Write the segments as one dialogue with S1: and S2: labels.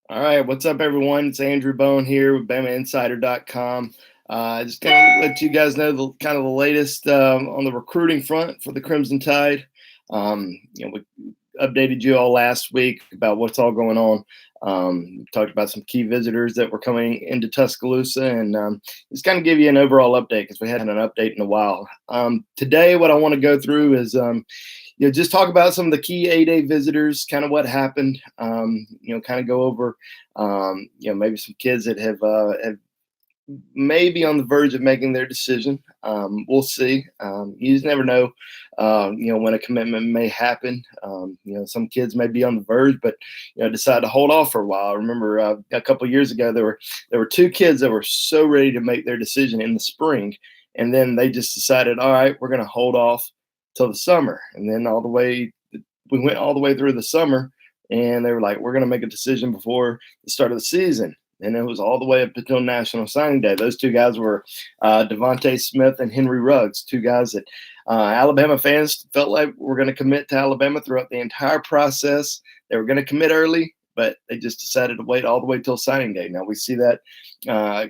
S1: All right, what's up, everyone? It's Andrew Bone here with BamaInsider.com. Just kind of let you guys know the kind of the latest on the recruiting front for the Crimson Tide. We updated you all last week about what's all going on. We talked about some key visitors that were coming into Tuscaloosa, and just kind of give you an overall update because we hadn't had an update in a while. Today, what I want to go through is just talk about some of the key A-Day visitors, kind of what happened. Kind of go over, maybe some kids that have maybe on the verge of making their decision. We'll see. You just never know, when a commitment may happen. Some kids may be on the verge, but decide to hold off for a while. I remember a couple of years ago there were two kids that were so ready to make their decision in the spring, and then they just decided, all right, we're going to hold off till the summer, and then we went all the way through the summer, and they were like, we're going to make a decision before the start of the season. And it was all the way up until National Signing Day. Those two guys were Devontae Smith and Henry Ruggs, two guys that Alabama fans felt like were going to commit to Alabama throughout the entire process. They were going to commit early, but they just decided to wait all the way till signing day. Now we see that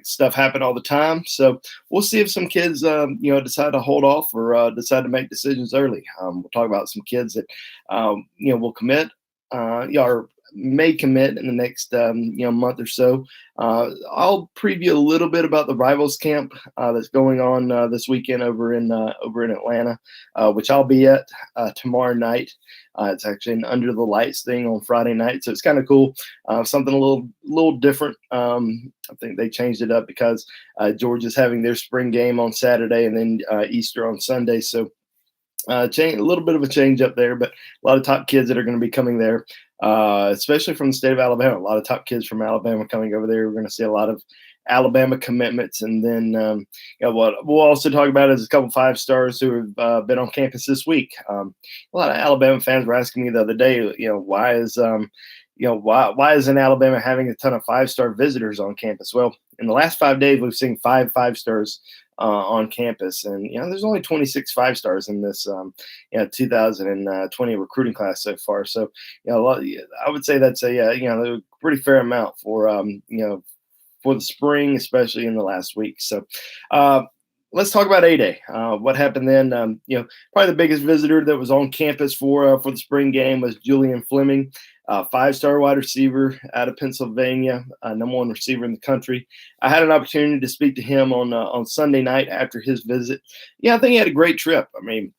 S1: stuff happen all the time. So we'll see if some kids, decide to hold off or decide to make decisions early. We'll talk about some kids that, will commit, or may commit in the next month or so. I'll preview a little bit about the Rivals camp that's going on this weekend over in Atlanta, which I'll be at tomorrow night. It's actually an under the lights thing on Friday night, so it's kind of cool. Something a little different. I think they changed it up because Georgia's having their spring game on Saturday and then Easter on Sunday. So a little bit of a change up there, but a lot of top kids that are going to be coming there, especially from the state of Alabama. A lot of top kids from Alabama coming over there. We're going to see a lot of Alabama commitments, and then what we'll also talk about is a couple 5-stars who have been on campus this week. A lot of Alabama fans were asking me the other day, why isn't Alabama having a ton of 5-star visitors on campus? Well, in the last 5 days, we've seen 5-stars on campus, and there's only 26 5-stars in this 2020 recruiting class so far. So I would say that's a pretty fair amount for for the spring, especially in the last week. So let's talk about A-Day. What happened then? Probably the biggest visitor that was on campus for the spring game was Julian Fleming, 5-star wide receiver out of Pennsylvania, number 1 receiver in the country. I had an opportunity to speak to him on Sunday night after his visit. I think he had a great trip. I mean,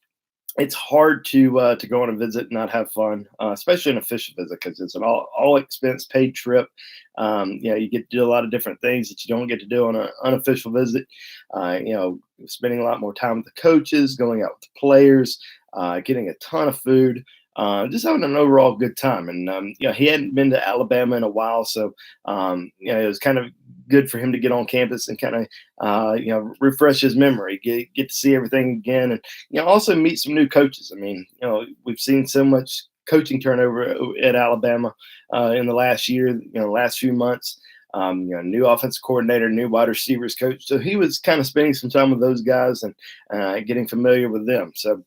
S1: it's hard to go on a visit and not have fun, especially an official visit, because it's an all expense paid trip. You get to do a lot of different things that you don't get to do on an unofficial visit. Spending a lot more time with the coaches, going out with the players, getting a ton of food. Just having an overall good time. And, he hadn't been to Alabama in a while. So, it was kind of good for him to get on campus and kind of, refresh his memory, get to see everything again. And, also meet some new coaches. I mean, we've seen so much coaching turnover at Alabama in the last year, last few months. New offensive coordinator, new wide receivers coach. So he was kind of spending some time with those guys and getting familiar with them. So,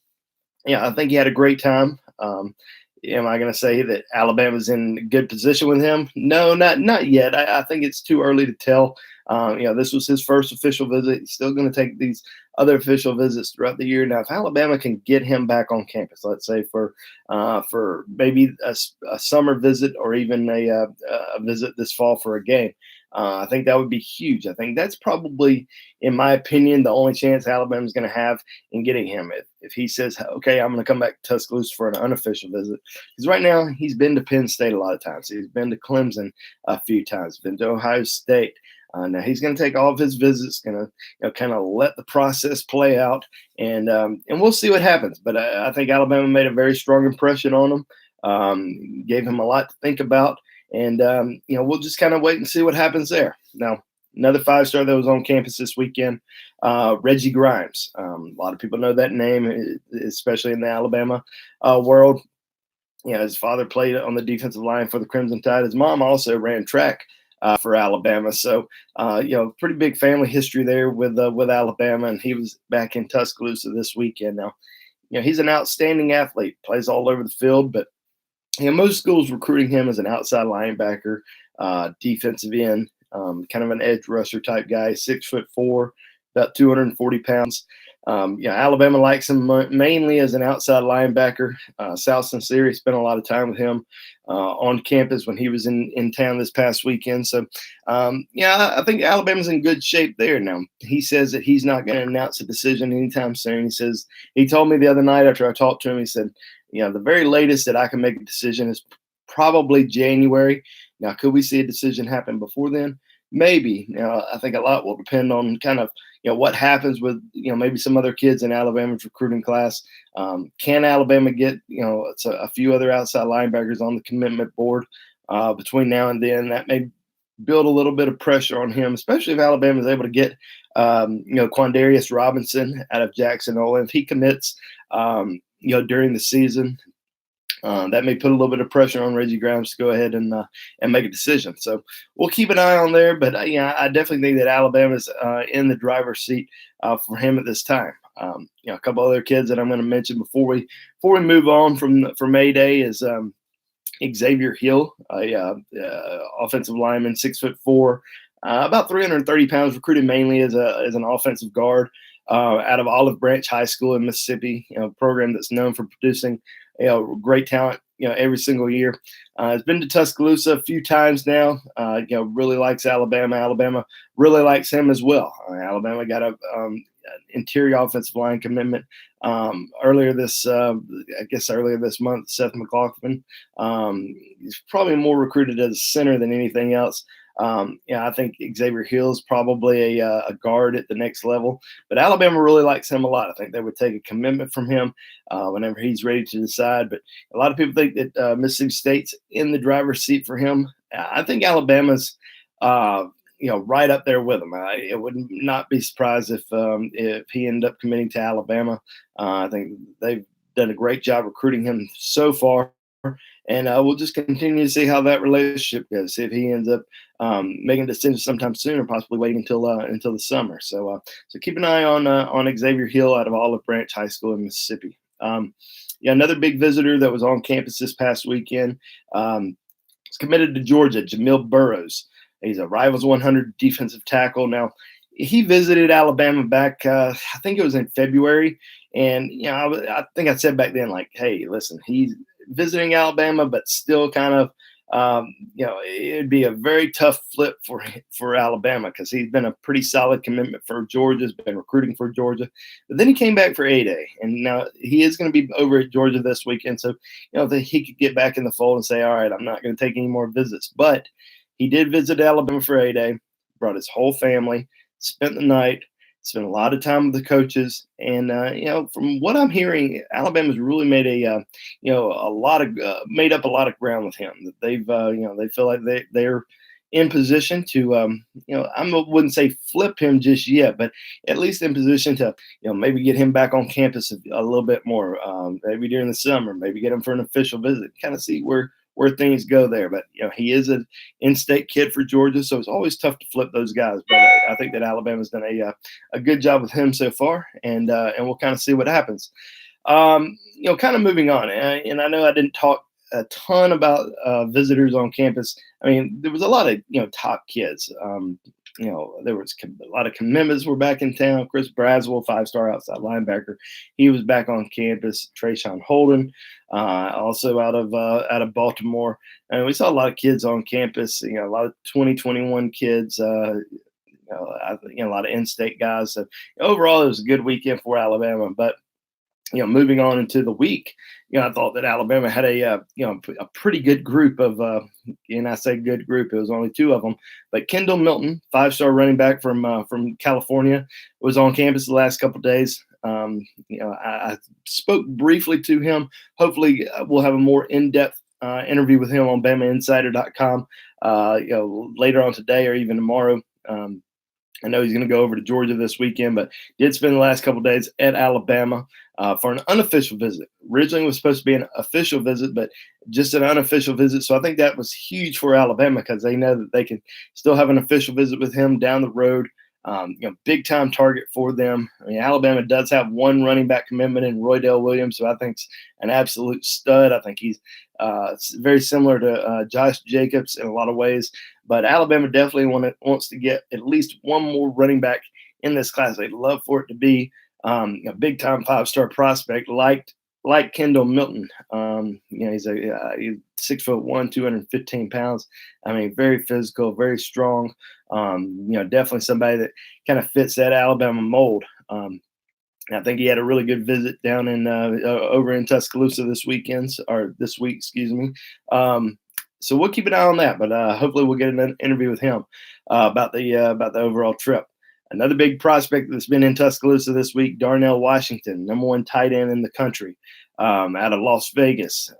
S1: I think he had a great time. Am I going to say that Alabama's in good position with him? No, not yet. I think it's too early to tell. This was his first official visit. He's still going to take these other official visits throughout the year. Now, if Alabama can get him back on campus, let's say for maybe a summer visit or even a visit this fall for a game, I think that would be huge. I think that's probably, in my opinion, the only chance Alabama's going to have in getting him. If he says, okay, I'm going to come back to Tuscaloosa for an unofficial visit. Because right now he's been to Penn State a lot of times. He's been to Clemson a few times, been to Ohio State. Now he's going to take all of his visits, going to kind of let the process play out, and we'll see what happens. But I think Alabama made a very strong impression on him, gave him a lot to think about. And, we'll just kind of wait and see what happens there. Now, another 5-star that was on campus this weekend, Reggie Grimes. A lot of people know that name, especially in the Alabama world. His father played on the defensive line for the Crimson Tide. His mom also ran track for Alabama. So, pretty big family history there with Alabama. And he was back in Tuscaloosa this weekend. Now, he's an outstanding athlete, plays all over the field, but most schools recruiting him as an outside linebacker. defensive end, kind of an edge rusher type guy, 6'4", about 240 pounds. Alabama likes him mainly as an outside linebacker. Sal Sinceri spent a lot of time with him on campus when he was in town this past weekend. So, I think Alabama's in good shape there now. He says that he's not going to announce a decision anytime soon. He told me the other night after I talked to him, he said, the very latest that I can make a decision is probably January. Now, could we see a decision happen before then? Maybe. Now, I think a lot will depend on kind of what happens with maybe some other kids in Alabama's recruiting class. Can Alabama get a few other outside linebackers on the commitment board between now and then? That may build a little bit of pressure on him, especially if Alabama is able to get Quandarius Robinson out of Jackson Hole. If he commits during the season, that may put a little bit of pressure on Reggie Grimes to go ahead and make a decision. So we'll keep an eye on there. But I definitely think that Alabama's in the driver's seat for him at this time. A couple other kids that I'm going to mention before we move on from A-Day is Xavier Hill, a offensive lineman, 6'4", about 330 pounds, recruited mainly as an offensive guard out of Olive Branch High School in Mississippi. A program that's known for producing great talent, every single year. Has been to Tuscaloosa a few times now. Really likes Alabama. Alabama really likes him as well. Alabama got a interior offensive line commitment earlier this month. Seth McLaughlin. He's probably more recruited as a center than anything else. I think Xavier Hill is probably a guard at the next level, but Alabama really likes him a lot. I think they would take a commitment from him whenever he's ready to decide. But a lot of people think that Mississippi State's in the driver's seat for him. I think Alabama's right up there with him. I would not be surprised if he ended up committing to Alabama. I think they've done a great job recruiting him so far. And we'll just continue to see how that relationship goes. See if he ends up making a decision sometime soon, or possibly waiting until the summer. So keep an eye on Xavier Hill out of Olive Branch High School in Mississippi. Another big visitor that was on campus this past weekend is committed to Georgia, Jamil Burroughs. He's a Rivals 100 defensive tackle. Now, he visited Alabama back, I think it was in February. And, I think I said back then, like, hey, listen, he's visiting Alabama, but still kind of, it'd be a very tough flip for Alabama, because he's been a pretty solid commitment for Georgia, has been recruiting for Georgia. But then he came back for A-Day, and now he is going to be over at Georgia this weekend. So, that he could get back in the fold and say, all right, I'm not going to take any more visits. But he did visit Alabama for A-Day, brought his whole family, spent the night, spent a lot of time with the coaches, and from what I'm hearing, Alabama's really made made up a lot of ground with him. That they've they feel like they're in position to I wouldn't say flip him just yet, but at least in position to maybe get him back on campus a little bit more, maybe during the summer, maybe get him for an official visit, kind of see where things go there. But he is an in-state kid for Georgia, so it's always tough to flip those guys. But I think that Alabama's done a good job with him so far, and we'll kind of see what happens. Kind of moving on, and I know I didn't talk a ton about visitors on campus. I mean, there was a lot of top kids. There was a lot of commitments were back in town. Chris Braswell, 5-star outside linebacker, he was back on campus. Trayshawn Holden, also out of Baltimore, and we saw a lot of kids on campus. A lot of 2021 kids. A lot of in-state guys. So overall, it was a good weekend for Alabama. But moving on into the week, I thought that Alabama had a pretty good group of, and I say good group, it was only two of them, but Kendall Milton, 5-star running back from California, was on campus the last couple of days. I spoke briefly to him. Hopefully, we'll have a more in-depth interview with him on BamaInsider.com, later on today or even tomorrow. I know he's going to go over to Georgia this weekend, but did spend the last couple of days at Alabama for an unofficial visit. Originally, it was supposed to be an official visit, but just an unofficial visit. So I think that was huge for Alabama, because they know that they can still have an official visit with him down the road. Big time target for them. I mean, Alabama does have one running back commitment in Roydell Williams, who I think's an absolute stud. I think he's very similar to Josh Jacobs in a lot of ways. But Alabama definitely wants to get at least one more running back in this class. They'd love for it to be a big time 5-star prospect like Kendall Milton. He's 6'1", 215 pounds. I mean, very physical, very strong. Definitely somebody that kind of fits that Alabama mold. I think he had a really good visit down in over in Tuscaloosa this week, excuse me. So we'll keep an eye on that, but hopefully we'll get an interview with him about the overall trip. Another big prospect that's been in Tuscaloosa this week, Darnell Washington, number 1 tight end in the country, out of Las Vegas.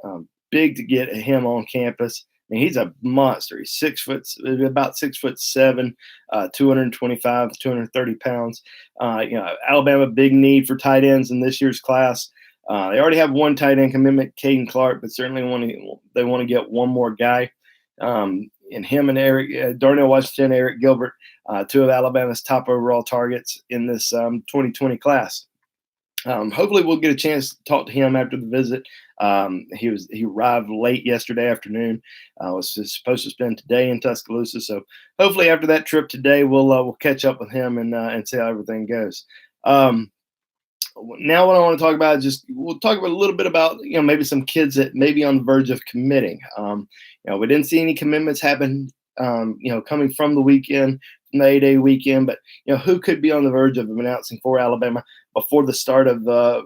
S1: Big to get him on campus. I mean, he's a monster. He's about 6'7", 225, 230 pounds. Alabama, big need for tight ends in this year's class. They already have one tight end commitment, Caden Clark, but certainly they want to get one more guy. And him and Darnell Washington, Eric Gilbert, 2 of Alabama's top overall targets in this 2020 class. Hopefully we'll get a chance to talk to him after the visit. He arrived late yesterday afternoon. Was supposed to spend today in Tuscaloosa. So hopefully after that trip today, we'll catch up with him and see how everything goes. Now what I want to talk about is we'll talk about a little bit about, maybe some kids that may be on the verge of committing. We didn't see any commitments happen, coming from the weekend, from the 8-day weekend, but who could be on the verge of announcing for Alabama before the start of the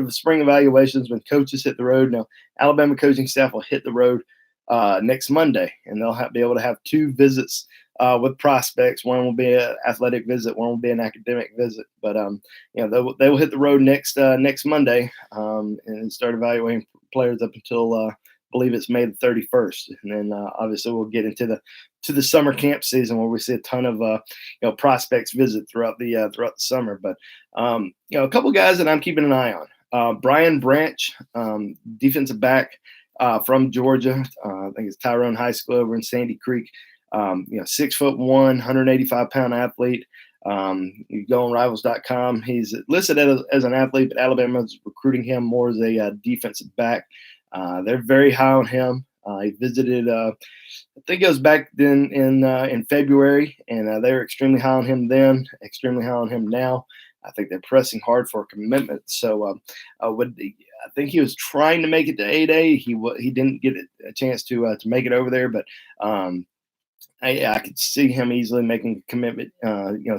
S1: spring evaluations when coaches hit the road. Now, Alabama coaching staff will hit the road next Monday, and they'll be able to have 2 visits with prospects. One will be an athletic visit, one will be an academic visit. But they will hit the road next Monday and start evaluating players up until I believe it's May the 31st, and then obviously we'll get into the summer camp season where we see a ton of prospects visit throughout the summer. But a couple guys that I'm keeping an eye on. Brian Branch, defensive back from Georgia. I think it's Tyrone High School over in Sandy Creek. 6'1", 185-pound athlete. You go on Rivals.com. He's listed as an athlete, but Alabama's recruiting him more as a defensive back. They're very high on him. He visited, I think it was back then in February, and they were extremely high on him then, extremely high on him now. I think they're pressing hard for a commitment. So I think he was trying to make it to 8A. He didn't get a chance to make it over there, but I could see him easily making a commitment,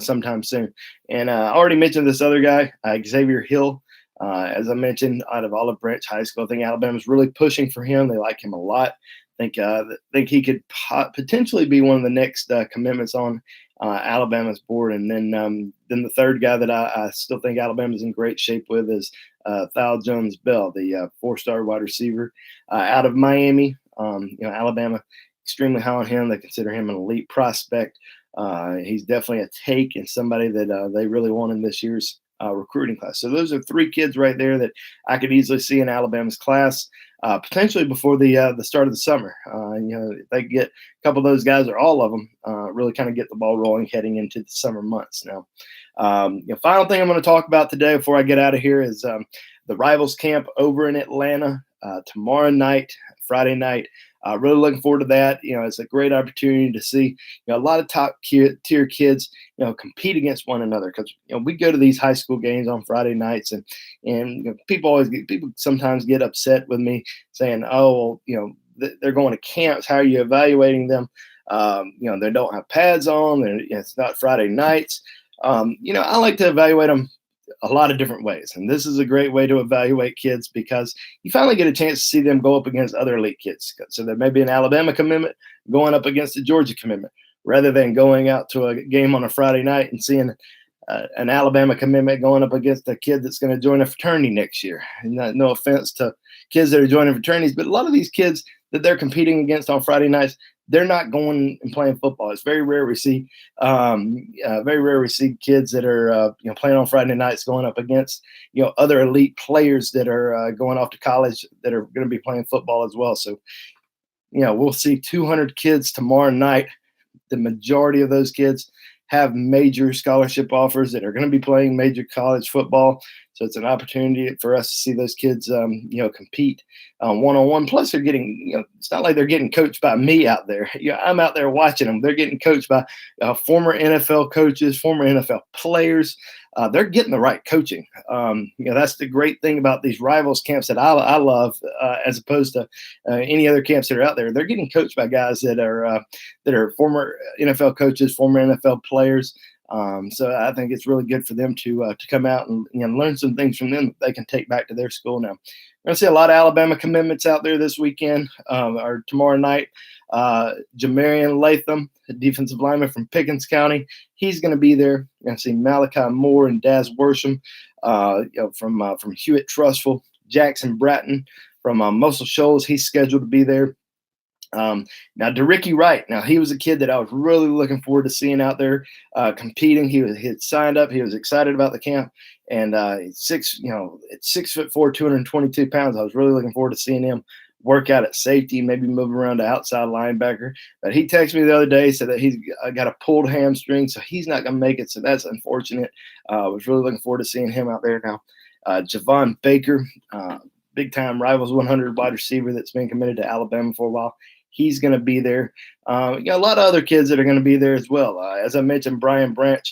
S1: sometime soon. And I already mentioned this other guy, Xavier Hill. As I mentioned, out of Olive Branch High School, I think Alabama's really pushing for him. They like him a lot. I think he could potentially be one of the next commitments on Alabama's board. And then the third guy that I still think Alabama's in great shape with is Thal Jones-Bell, the 4-star wide receiver out of Miami. Alabama extremely high on him. They consider him an elite prospect. He's definitely a take and somebody that they really want in this year's recruiting class. So those are 3 kids right there that I could easily see in Alabama's class, potentially before the start of the summer. If they get a couple of those guys or all of them, really kind of get the ball rolling heading into the summer months. Now, final thing I'm going to talk about today before I get out of here is the Rivals camp over in Atlanta tomorrow night, Friday night. Really looking forward to that. It's a great opportunity to see a lot of top tier kids, compete against one another, because we go to these high school games on Friday nights, and people sometimes get upset with me saying, "Oh, well, they're going to camps. How are you evaluating them? They don't have pads on. It's not Friday nights." I like to evaluate them a lot of different ways. And this is a great way to evaluate kids because you finally get a chance to see them go up against other elite kids. So there may be an Alabama commitment going up against a Georgia commitment, rather than going out to a game on a Friday night and seeing an Alabama commitment going up against a kid that's going to join a fraternity next year. And no offense to kids that are joining fraternities, but a lot of these kids that they're competing against on Friday nights, they're not going and playing football. It's very rare we see, kids that are playing on Friday nights going up against other elite players that are going off to college that are going to be playing football as well. So we'll see 200 kids tomorrow night. The majority of those kids have major scholarship offers that are going to be playing major college football. So it's an opportunity for us to see those kids, compete one-on-one. Plus, they're getting, it's not like they're getting coached by me out there. I'm out there watching them. They're getting coached by former NFL coaches, former NFL players. They're getting the right coaching. That's the great thing about these rivals camps that I love, as opposed to any other camps that are out there. They're getting coached by guys that are former NFL coaches, former NFL players. So I think it's really good for them to come out and learn some things from them that they can take back to their school. Now, we're going to see a lot of Alabama commitments out there this weekend or tomorrow night. Jamarian Latham, the defensive lineman from Pickens County, he's going to be there. You're going to see Malachi Moore and Daz Worsham from Hewitt Trustful. Jackson Bratton from Muscle Shoals, he's scheduled to be there. Now, DeRicky Wright, now he was a kid that I was really looking forward to seeing out there competing. He had signed up. He was excited about the camp. And at 6'4", 222 pounds, I was really looking forward to seeing him work out at safety, maybe move around to outside linebacker. But he texted me the other day, said that he's got a pulled hamstring, so he's not going to make it. So that's unfortunate. I was really looking forward to seeing him out there now. Javon Baker, big-time Rivals 100 wide receiver that's been committed to Alabama for a while. He's going to be there. A lot of other kids that are going to be there as well. As I mentioned, Brian Branch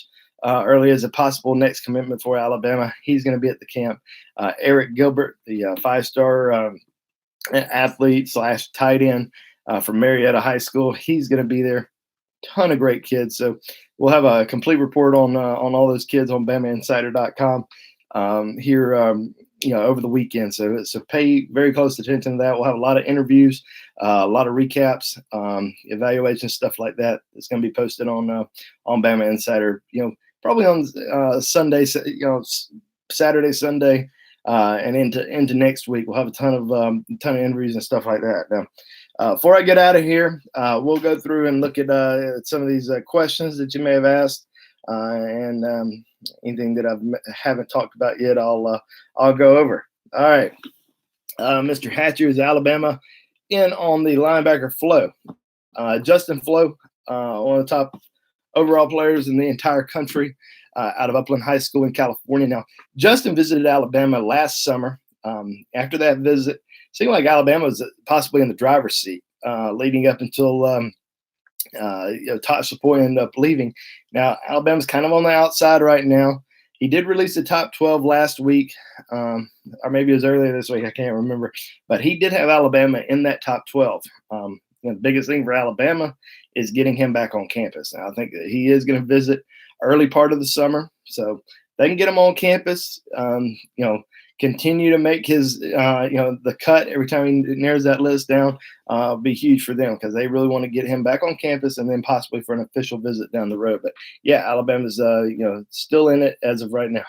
S1: earlier as a possible next commitment for Alabama. He's going to be at the camp. Eric Gilbert, the five-star athlete / tight end from Marietta High School, he's going to be there. Ton of great kids. So we'll have a complete report on all those kids on BamaInsider.com here over the weekend. So pay very close attention to that. We'll have a lot of interviews, a lot of recaps, evaluations, stuff like that. It's going to be posted on Bama Insider. Probably on Sunday. Saturday, Sunday, and into next week. We'll have a ton of interviews and stuff like that. Now, before I get out of here, we'll go through and look at some of these questions that you may have asked, and anything that I haven't talked about yet, I'll go over. All right. Mr. Hatcher is Alabama in on the linebacker flow. Justin Flo, one of the top overall players in the entire country, out of Upland High School in California. Now, Justin visited Alabama last summer. After that visit, it seemed like Alabama was possibly in the driver's seat leading up until Todd Chapoy ended up leaving. Now, Alabama's kind of on the outside right now. He did release the top 12 last week, or maybe it was earlier this week. I can't remember. But he did have Alabama in that top 12. The biggest thing for Alabama is getting him back on campus. Now, I think that he is going to visit early part of the summer. So they can get him on campus, continue to make his, the cut every time he narrows that list down, be huge for them because they really want to get him back on campus and then possibly for an official visit down the road. But yeah, Alabama's, still in it as of right now.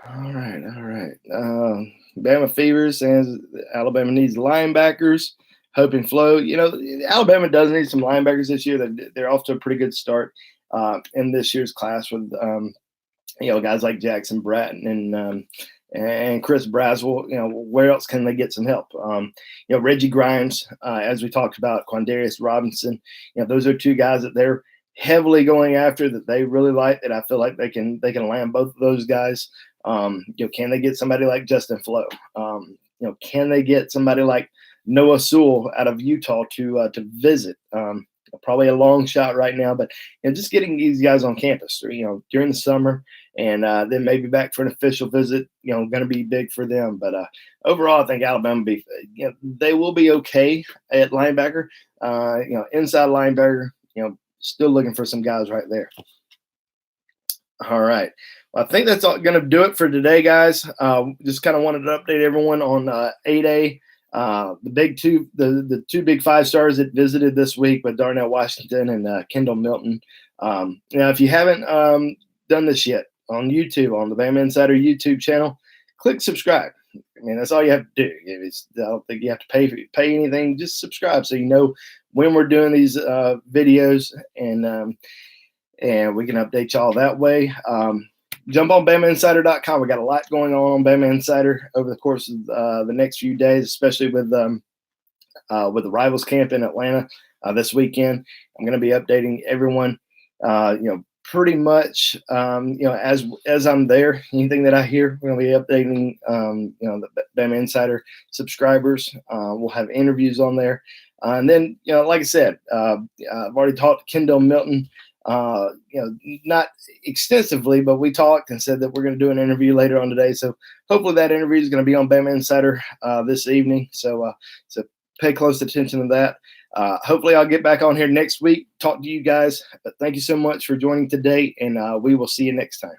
S1: All right. Bama Fever says Alabama needs linebackers. Hope and flow. Alabama does need some linebackers this year. They're off to a pretty good start in this year's class with guys like Jackson Bratton and Chris Braswell. Where else can they get some help? Reggie Grimes, as we talked about, Quandarius Robinson. Those are two guys that they're heavily going after that they really like. That I feel like they can land both of those guys. Can they get somebody like Justin Flo? Can they get somebody like Noah Sewell out of Utah to visit? Probably a long shot right now, but just getting these guys on campus, during the summer, and then maybe back for an official visit, going to be big for them. But overall, I think Alabama they will be okay at linebacker. Inside linebacker, still looking for some guys right there. All right. Well, I think that's all going to do it for today, guys. Just kind of wanted to update everyone on 8A. The two big 5-stars that visited this week with Darnell Washington and Kendall Milton. If you haven't done this yet on YouTube, on the Bama Insider YouTube channel, click subscribe. That's all you have to do. I don't think you have to pay anything. Just subscribe so you know when we're doing these videos, and we can update y'all that way. Jump on BamaInsider.com. We got a lot going on Bama Insider over the course of the next few days, especially with the Rivals camp in Atlanta this weekend. I'm going to be updating everyone, pretty much, as I'm there, anything that I hear, we're going to be updating, the Bama Insider subscribers. We'll have interviews on there. And then, like I said, I've already talked to Kendall Milton, not extensively, but we talked and said that we're going to do an interview later on today. So hopefully that interview is going to be on Bama Insider this evening. So pay close attention to that. Hopefully I'll get back on here next week, talk to you guys. But thank you so much for joining today, and we will see you next time.